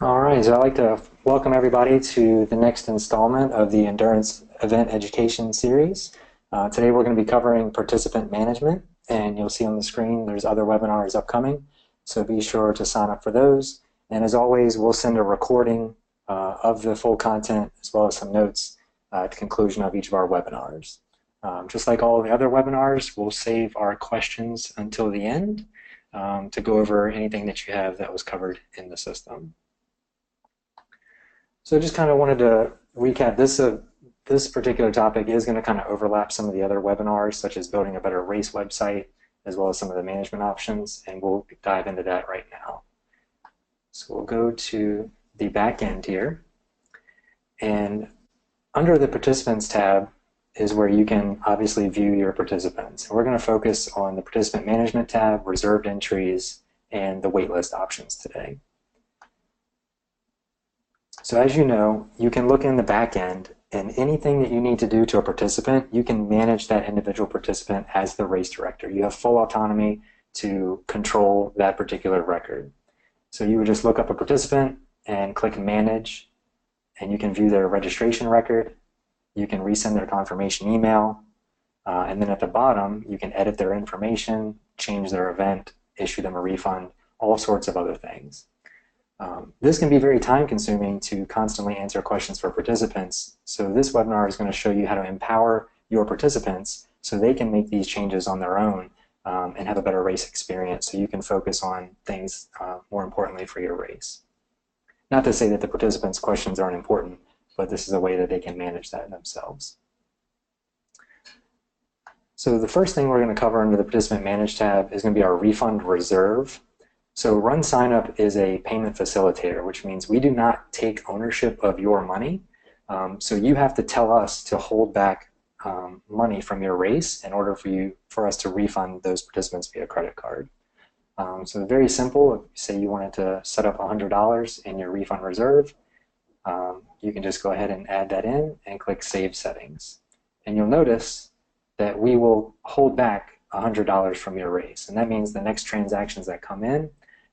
All right, so I'd like to welcome everybody to the next installment of the Endurance Event Education Series. Today we're going to be covering participant management, and you'll see on the screen there's other webinars upcoming, so be sure to sign up for those. And as always, we'll send a recording of the full content as well as some notes at the conclusion of each of our webinars. Just like all the other webinars, we'll save our questions until the end to go over anything that you have that was covered in the system. So I just kind of wanted to recap this. This particular topic is going to kind of overlap some of the other webinars, such as building a better race website, as well as some of the management options, and we'll dive into that right now. So we'll go to the back end here, and under the Participants tab is where you can obviously view your participants. And we're going to focus on the Participant Management tab, reserved entries, and the waitlist options today. So as you know, you can look in the back end, and anything that you need to do to a participant, you can manage that individual participant as the race director. You have full autonomy to control that particular record. So you would just look up a participant and click Manage, and you can view their registration record. You can resend their confirmation email, and then at the bottom, you can edit their information, change their event, issue them a refund, all sorts of other things. This can be very time-consuming to constantly answer questions for participants, so this webinar is going to show you how to empower your participants so they can make these changes on their own and have a better race experience so you can focus on things more importantly for your race. Not to say that the participants' questions aren't important, but this is a way that they can manage that themselves. So the first thing we're going to cover under the Participant Manage tab is going to be our Refund Reserve. So RunSignUp is a payment facilitator, which means we do not take ownership of your money. So you have to tell us to hold back money from your race in order for us to refund those participants via credit card. So very simple. If you say you wanted to set up $100 in your refund reserve, you can just go ahead and add that in and click Save Settings. And you'll notice that we will hold back $100 from your race. And that means the next transactions that come in,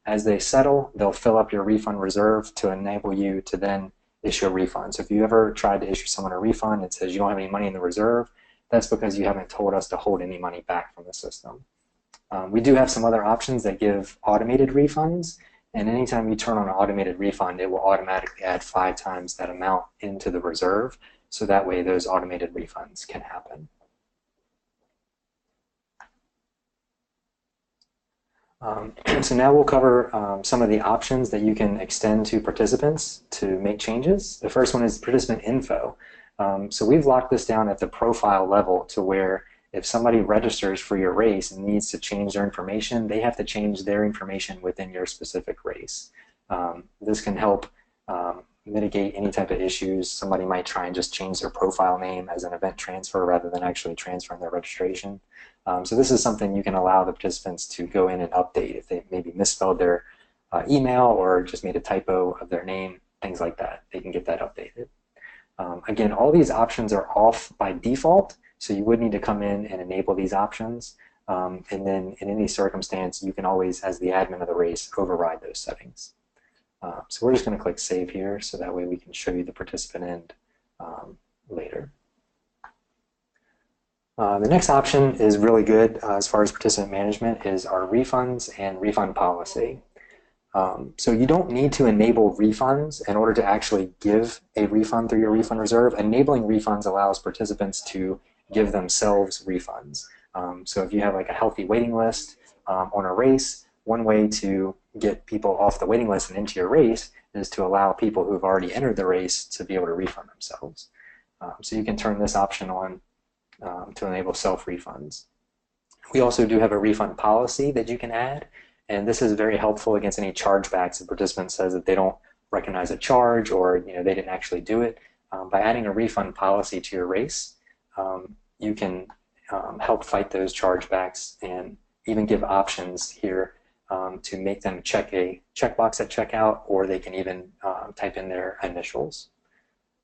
as they settle, they'll fill up your refund reserve to enable you to then issue a refund. So if you ever tried to issue someone a refund and it says you don't have any money in the reserve, that's because you haven't told us to hold any money back from the system. We do have some other options that give automated refunds, and anytime you turn on an automated refund, it will automatically add 5 times that amount into the reserve, so that way those automated refunds can happen. So now we'll cover some of the options that you can extend to participants to make changes. The first one is participant info. So we've locked this down at the profile level to where if somebody registers for your race and needs to change their information, they have to change their information within your specific race. This can help mitigate any type of issues. Somebody might try and just change their profile name as an event transfer rather than actually transferring their registration. So this is something you can allow the participants to go in and update if they maybe misspelled their email or just made a typo of their name, things like that. They can get that updated. Again, all these options are off by default, so you would need to come in and enable these options. And then in any circumstance, you can always, as the admin of the race, override those settings. So we're just going to click Save here, so that way we can show you the participant end later. The next option is really good as far as participant management is our refunds and refund policy. So you don't need to enable refunds in order to actually give a refund through your refund reserve. Enabling refunds allows participants to give themselves refunds. So if you have like a healthy waiting list on a race, one way to get people off the waiting list and into your race is to allow people who have already entered the race to be able to refund themselves. So you can turn this option on to enable self-refunds. We also do have a refund policy that you can add, and this is very helpful against any chargebacks. If a participant says that they don't recognize a charge or they didn't actually do it. By adding a refund policy to your race, you can help fight those chargebacks and even give options here to make them check a checkbox at checkout, or they can even type in their initials.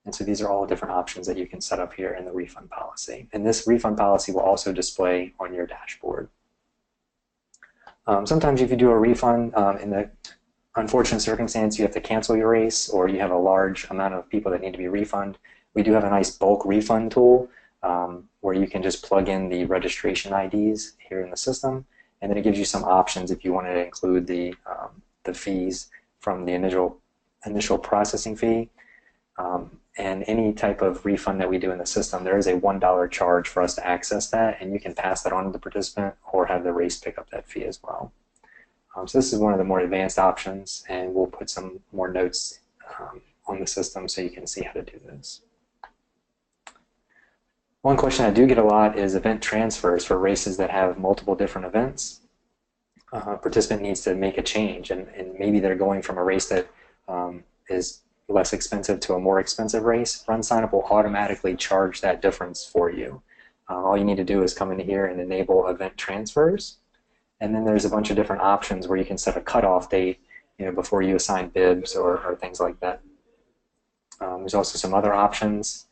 And so these are all different options that you can set up here in the refund policy. And this refund policy will also display on your dashboard. Sometimes if you do a refund in the unfortunate circumstance, you have to cancel your race or you have a large amount of people that need to be refunded, we do have a nice bulk refund tool where you can just plug in the registration IDs here in the system, and then it gives you some options if you wanted to include the fees from the initial processing fee. And any type of refund that we do in the system, there is a $1 charge for us to access that, and you can pass that on to the participant or have the race pick up that fee as well. So this is one of the more advanced options, and we'll put some more notes on the system so you can see how to do this. One question I do get a lot is event transfers for races that have multiple different events. A participant needs to make a change, and maybe they're going from a race that is less expensive to a more expensive race. RunSignUp will automatically charge that difference for you. All you need to do is come in here and enable event transfers, and then there's a bunch of different options where you can set a cutoff date, before you assign bibs or things like that. There's also some other options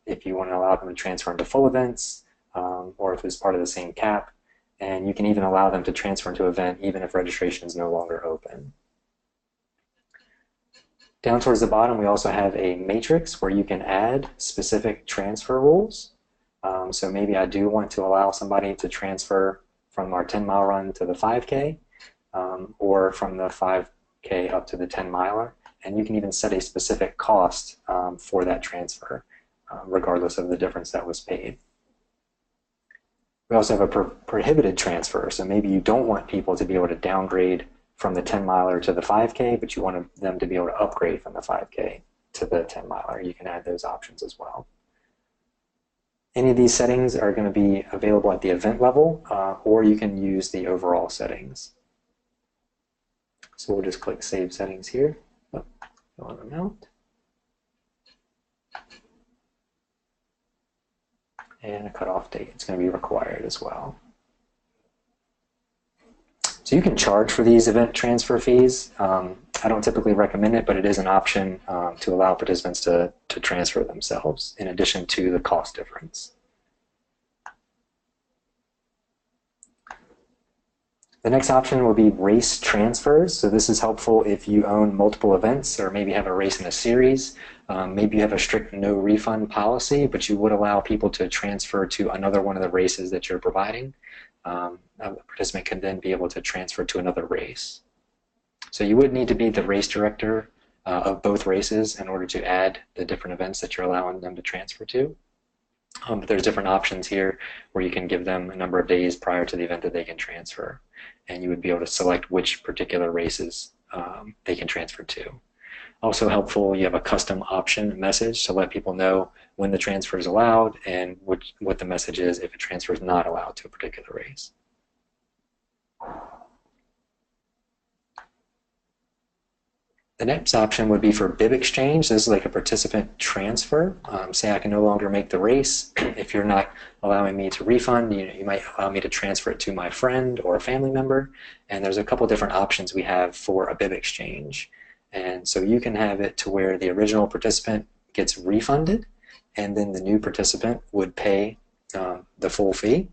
if you want to allow them to transfer into full events, or if it's part of the same cap, and you can even allow them to transfer into event even if registration is no longer open. Down towards the bottom, we also have a matrix where you can add specific transfer rules. So maybe I do want to allow somebody to transfer from our 10-mile run to the 5K, or from the 5K up to the 10-miler. And you can even set a specific cost for that transfer, regardless of the difference that was paid. We also have a prohibited transfer. So maybe you don't want people to be able to downgrade from the 10-miler to the 5K, but you want them to be able to upgrade from the 5K to the 10-miler. You can add those options as well. Any of these settings are going to be available at the event level, or you can use the overall settings. So we'll just click Save Settings here. Go on amount. And a cutoff date. It's going to be required as well. So you can charge for these event transfer fees. I don't typically recommend it, but it is an option to allow participants to transfer themselves in addition to the cost difference. The next option will be race transfers. So this is helpful if you own multiple events or maybe have a race in a series. Maybe you have a strict no refund policy, but you would allow people to transfer to another one of the races that you're providing. A participant can then be able to transfer to another race. So you would need to be the race director of both races in order to add the different events that you're allowing them to transfer to. But there's different options here where you can give them a number of days prior to the event that they can transfer. And you would be able to select which particular races they can transfer to. Also helpful, you have a custom option message to let people know when the transfer is allowed and what the message is if a transfer is not allowed to a particular race. The next option would be for Bib Exchange. This is like a participant transfer. Say I can no longer make the race. If you're not allowing me to refund, you might allow me to transfer it to my friend or a family member. And there's a couple different options we have for a Bib Exchange. And so you can have it to where the original participant gets refunded, and then the new participant would pay the full fee.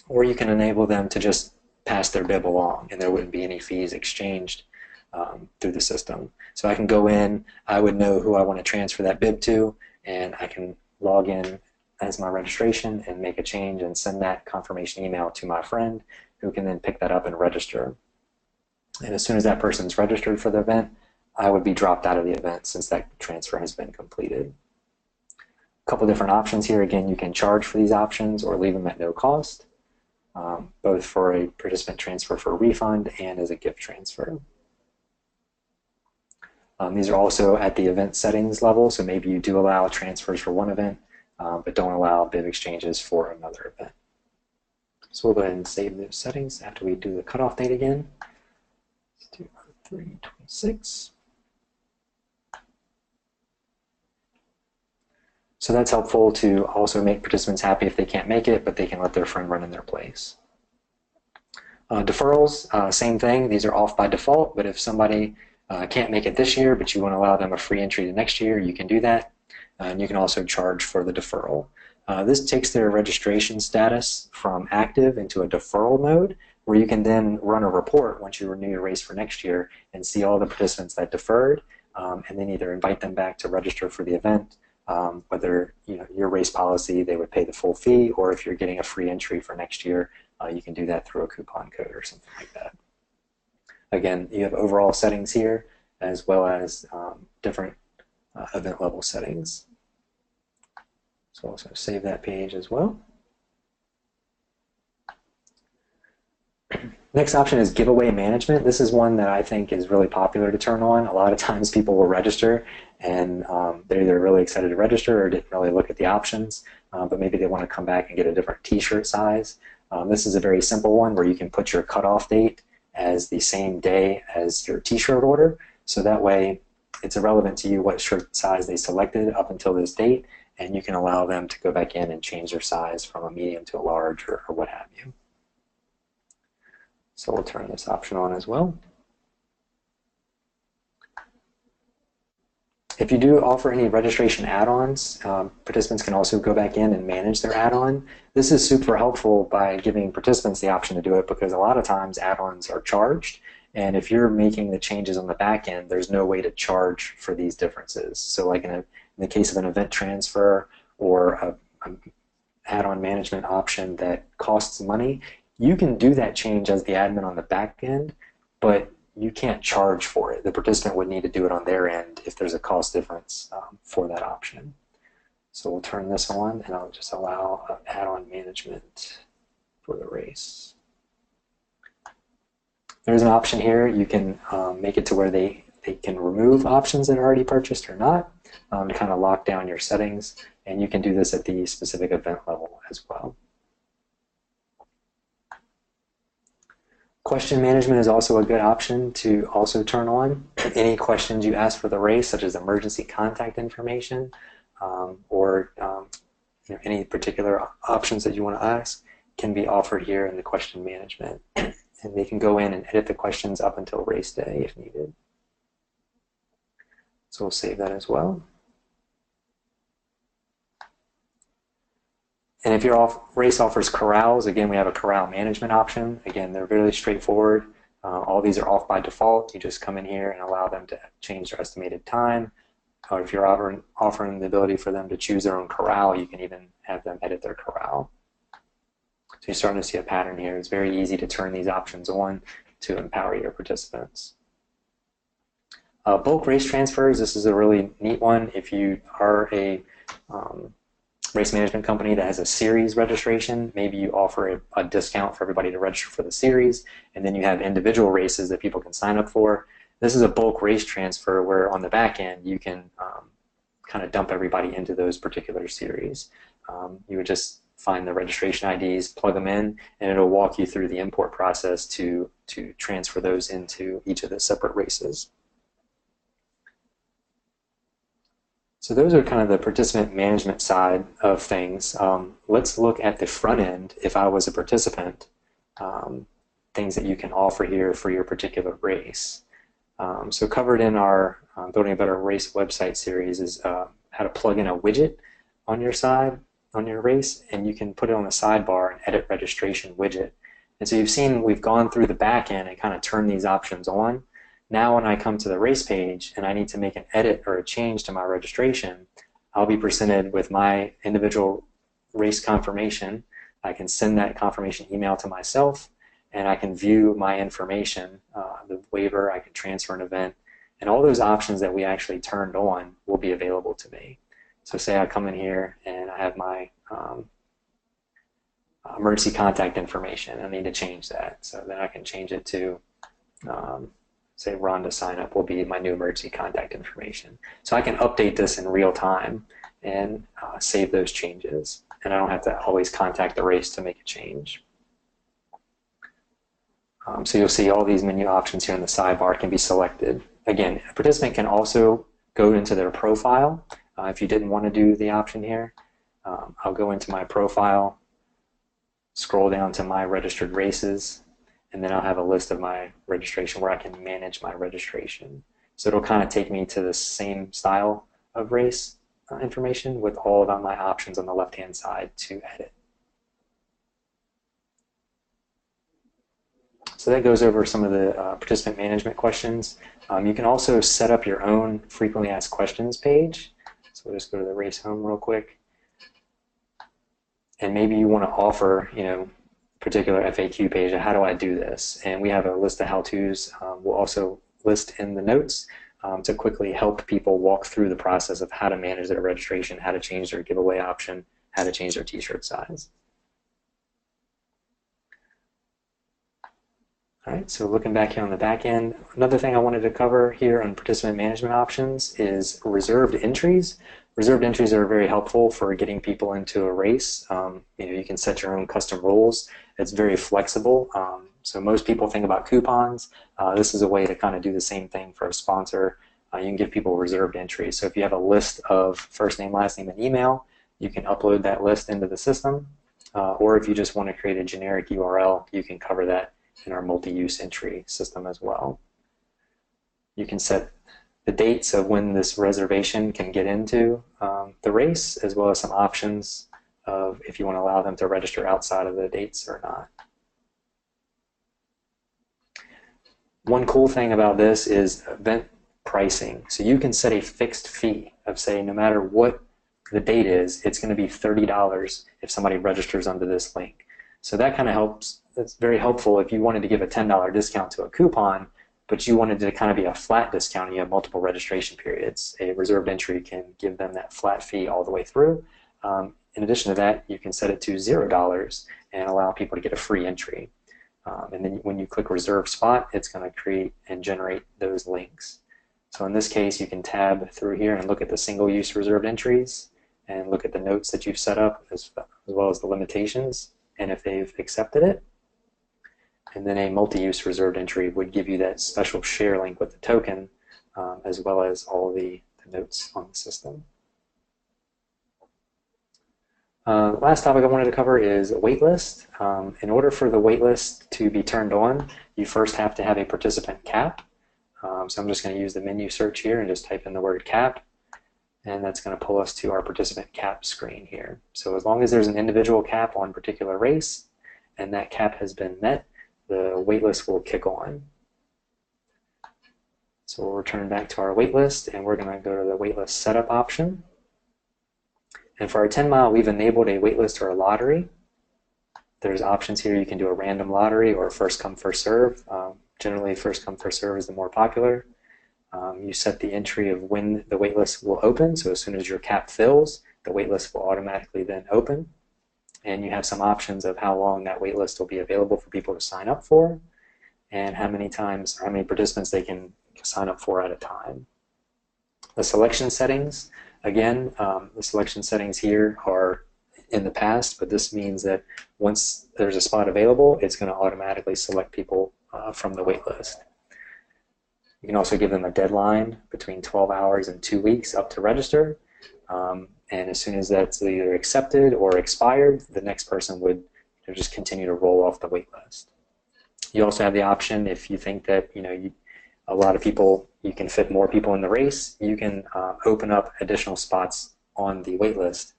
Or you can enable them to just pass their bib along, and there wouldn't be any fees exchanged through the system. So I can go in, I would know who I want to transfer that bib to, and I can log in as my registration and make a change and send that confirmation email to my friend, who can then pick that up and register. And as soon as that person's registered for the event, I would be dropped out of the event since that transfer has been completed. A couple different options here. Again, you can charge for these options or leave them at no cost, both for a participant transfer for a refund and as a gift transfer. These are also at the event settings level, so maybe you do allow transfers for one event, but don't allow bib exchanges for another event. So we'll go ahead and save those settings after we do the cutoff date again. Let's do 3/26. So that's helpful to also make participants happy if they can't make it, but they can let their friend run in their place. Deferrals, same thing. These are off by default, but if somebody can't make it this year, but you want to allow them a free entry to next year, you can do that. And you can also charge for the deferral. This takes their registration status from active into a deferral mode, where you can then run a report once you renew your race for next year and see all the participants that deferred, and then either invite them back to register for the event, whether your race policy they would pay the full fee, or if you're getting a free entry for next year, you can do that through a coupon code or something like that. Again, you have overall settings here as well as different event level settings. So I'll also save that page as well. Next option is giveaway management. This is one that I think is really popular to turn on. A lot of times people will register and they're either really excited to register or didn't really look at the options, but maybe they want to come back and get a different t-shirt size. This is a very simple one where you can put your cutoff date as the same day as your t-shirt order. So that way it's irrelevant to you what shirt size they selected up until this date, and you can allow them to go back in and change their size from a medium to a large or what have you. So we'll turn this option on as well. If you do offer any registration add-ons, participants can also go back in and manage their add-on. This is super helpful by giving participants the option to do it, because a lot of times add-ons are charged, and if you're making the changes on the back end, there's no way to charge for these differences. So like in the case of an event transfer or an add-on management option that costs money, you can do that change as the admin on the back end, but you can't charge for it. The participant would need to do it on their end if there's a cost difference for that option. So we'll turn this on, and I'll just allow add-on management for the race. There's an option here. You can make it to where they can remove options that are already purchased or not, to kind of lock down your settings, and you can do this at the specific event level as well. Question management is also a good option to also turn on. Any questions you ask for the race, such as emergency contact information, or any particular options that you want to ask, can be offered here in the question management. And they can go in and edit the questions up until race day if needed. So we'll save that as well. And if your race offers corrals, again, we have a corral management option. Again, they're really straightforward. All these are off by default. You just come in here and allow them to change their estimated time. Or if you're offering the ability for them to choose their own corral, you can even have them edit their corral. So you're starting to see a pattern here. It's very easy to turn these options on to empower your participants. Bulk race transfers, this is a really neat one. If you are a race management company that has a series registration, maybe you offer a discount for everybody to register for the series, and then you have individual races that people can sign up for. This is a bulk race transfer where on the back end you can kind of dump everybody into those particular series. You would just find the registration IDs, plug them in, and it'll walk you through the import process to transfer those into each of the separate races. So those are kind of the participant management side of things. Let's look at the front end. If I was a participant, things that you can offer here for your particular race. So covered in our Building a Better Race website series is how to plug in a widget on your side, on your race, and you can put it on the sidebar and edit registration widget. And so you've seen we've gone through the back end and kind of turned these options on. Now when I come to the race page and I need to make an edit or a change to my registration, I'll be presented with my individual race confirmation. I can send that confirmation email to myself, and I can view my information, the waiver, I can transfer an event, and all those options that we actually turned on will be available to me. So say I come in here and I have my emergency contact information. I need to change that. So then I can change it to say RunSignUp will be my new emergency contact information. So I can update this in real time and save those changes. And I don't have to always contact the race to make a change. So you'll see all these menu options here in the sidebar can be selected. Again, a participant can also go into their profile. If you didn't want to do the option here, I'll go into my profile, scroll down to my registered races, and then I'll have a list of my registration where I can manage my registration. So it'll kind of take me to the same style of race information with all of my options on the left-hand side to edit. So that goes over some of the participant management questions. You can also set up your own frequently asked questions page. So we'll just go to the race home real quick. And maybe you want to offer, particular FAQ page of how do I do this? And we have a list of how-tos. We'll also list in the notes to quickly help people walk through the process of how to manage their registration, how to change their giveaway option, how to change their t-shirt size. All right, so looking back here on the back end, another thing I wanted to cover here on participant management options is reserved entries. Reserved entries are very helpful for getting people into a race. You can set your own custom rules. It's very flexible. So most people think about coupons. This is a way to kind of do the same thing for a sponsor. You can give people reserved entries. So if you have a list of first name, last name, and email, you can upload that list into the system. Or if you just want to create a generic URL, you can cover that in our multi-use entry system as well. You can set the dates of when this reservation can get into the race, as well as some options of if you want to allow them to register outside of the dates or not. One cool thing about this is event pricing. So you can set a fixed fee of, say, no matter what the date is, it's going to be $30 if somebody registers under this link. So that kind of helps. That's very helpful if you wanted to give a $10 discount to a coupon, but you wanted to kind of be a flat discount and you have multiple registration periods. A reserved entry can give them that flat fee all the way through. In addition to that, you can set it to $0 and allow people to get a free entry. And then when you click reserve spot, it's going to create and generate those links. So in this case, you can tab through here and look at the single-use reserved entries and look at the notes that you've set up as well as the limitations and if they've accepted it. And then a multi-use reserved entry would give you that special share link with the token as well as all the notes on the system. Last topic I wanted to cover is a waitlist. In order for the waitlist to be turned on, you first have to have a participant cap. So I'm just going to use the menu search here and just type in the word cap, and that's going to pull us to our participant cap screen here. So as long as there's an individual cap on a particular race and that cap has been met, the waitlist will kick on. So we'll return back to our waitlist and we're going to go to the waitlist setup option. And for our 10 mile, we've enabled a waitlist or a lottery. There's options here. You can do a random lottery or first come, first serve. Generally, first come, first serve is the more popular. You set the entry of when the waitlist will open. So as soon as your cap fills, the waitlist will automatically then open. And you have some options of how long that waitlist will be available for people to sign up for and how many participants they can sign up for at a time. The selection settings, again, the selection settings here are in the past, but this means that once there's a spot available, it's going to automatically select people from the waitlist. You can also give them a deadline between 12 hours and 2 weeks up to register. And as soon as that's either accepted or expired, the next person would just continue to roll off the waitlist. You also have the option, if you think that a lot of people, you can fit more people in the race, you can open up additional spots on the waitlist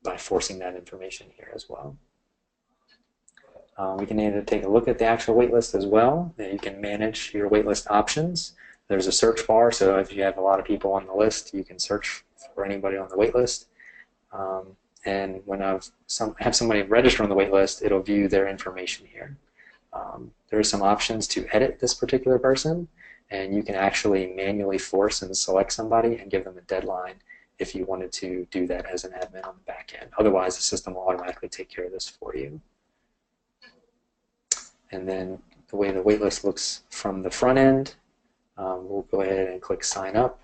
by forcing that information here as well. We can either take a look at the actual waitlist as well. You can manage your waitlist options. There's a search bar, so if you have a lot of people on the list, you can search for anybody on the waitlist. And when I have somebody register on the waitlist, it'll view their information here. There are some options to edit this particular person, and you can actually manually force and select somebody and give them a deadline if you wanted to do that as an admin on the back end. Otherwise, the system will automatically take care of this for you. And then the way the waitlist looks from the front end, we'll go ahead and click sign up.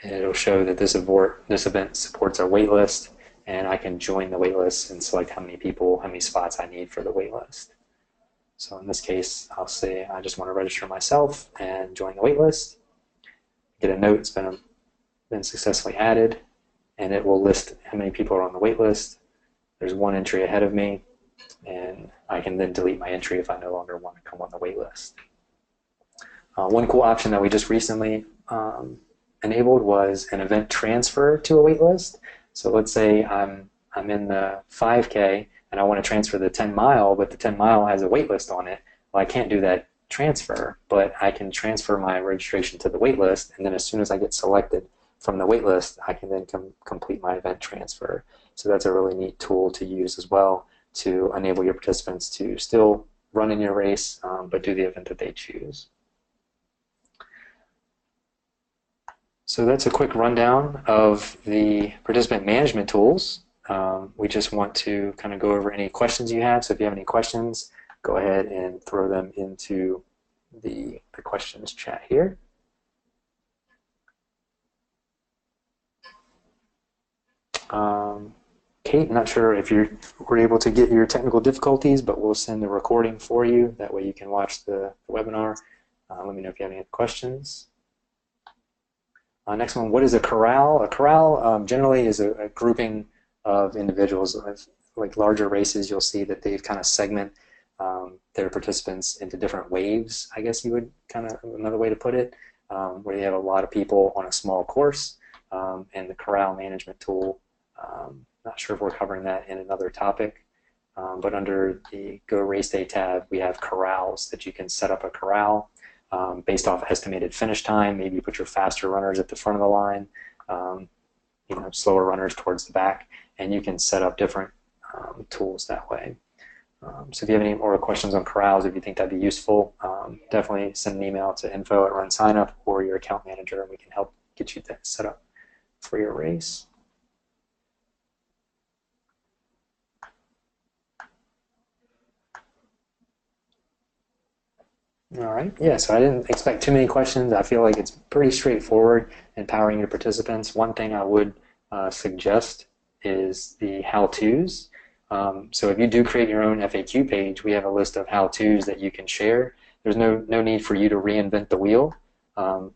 And it'll show that this event supports our waitlist, and I can join the waitlist and select how many spots I need for the waitlist. So in this case, I'll say I just want to register myself and join the waitlist. Get a note it's been successfully added, and it will list how many people are on the waitlist. There's one entry ahead of me, and I can then delete my entry if I no longer want to come on the waitlist. One cool option that we just recently enabled was an event transfer to a waitlist. So let's say I'm in the 5K, and I want to transfer the 10 mile, but the 10 mile has a wait list on it. Well, I can't do that transfer, but I can transfer my registration to the wait list, and then as soon as I get selected from the wait list, I can then complete my event transfer. So that's a really neat tool to use as well to enable your participants to still run in your race, but do the event that they choose. So that's a quick rundown of the participant management tools. We just want to kind of go over any questions you have. So if you have any questions, go ahead and throw them into the questions chat here. Kate, not sure if you were able to get your technical difficulties, but we'll send the recording for you. That way you can watch the webinar. Let me know if you have any questions. Next one, what is a corral? A corral generally is a grouping of individuals. Like larger races, you'll see that they've kind of segment their participants into different waves, I guess you would kind of, another way to put it, where you have a lot of people on a small course, and the corral management tool. Not sure if we're covering that in another topic, but under the Go Race Day tab, we have corrals that you can set up a corral based off estimated finish time. Maybe you put your faster runners at the front of the line, slower runners towards the back, and you can set up different tools that way. So if you have any more questions on corrals, if you think that'd be useful, definitely send an email to info@RunSignUp or your account manager, and we can help get you that set up for your race. All right, yeah, so I didn't expect too many questions. I feel like it's pretty straightforward empowering your participants. One thing I would suggest is the how-tos. So if you do create your own FAQ page, we have a list of how-tos that you can share. There's no need for you to reinvent the wheel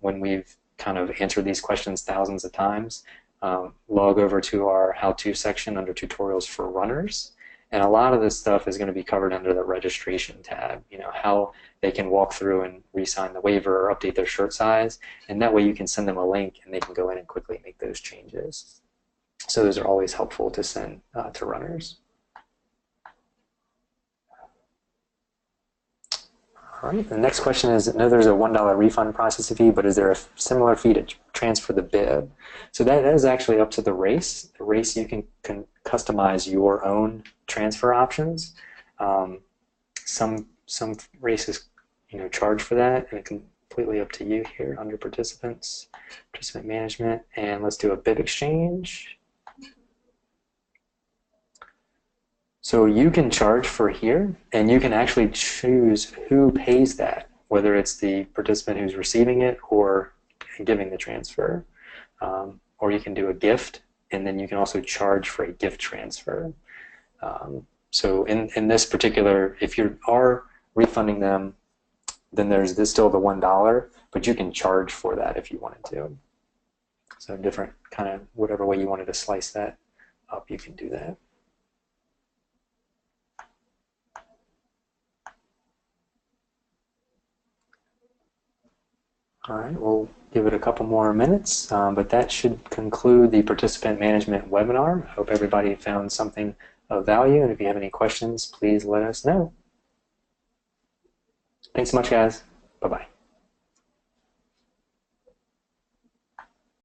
when we've kind of answered these questions thousands of times. Log over to our how-to section under tutorials for runners. And a lot of this stuff is going to be covered under the registration tab, how they can walk through and re-sign the waiver or update their shirt size. And that way you can send them a link and they can go in and quickly make those changes. So those are always helpful to send to runners. All right, the next question is, I know there's a $1 refund processing fee, but is there a similar fee to transfer the bib? So that is actually up to the race. The race, you can customize your own transfer options. Some races charge for that, and it's completely up to you here under participant management. And let's do a Bib Exchange. So you can charge for here, and you can actually choose who pays that, whether it's the participant who's receiving it or giving the transfer. Or you can do a gift, and then you can also charge for a gift transfer. So in this particular, if you are refunding them, then there's still the $1, but you can charge for that if you wanted to. So different kind of, whatever way you wanted to slice that up, you can do that. All right, we'll give it a couple more minutes, but that should conclude the participant management webinar. I hope everybody found something of value, and if you have any questions, please let us know. Thanks so much, guys. Bye-bye.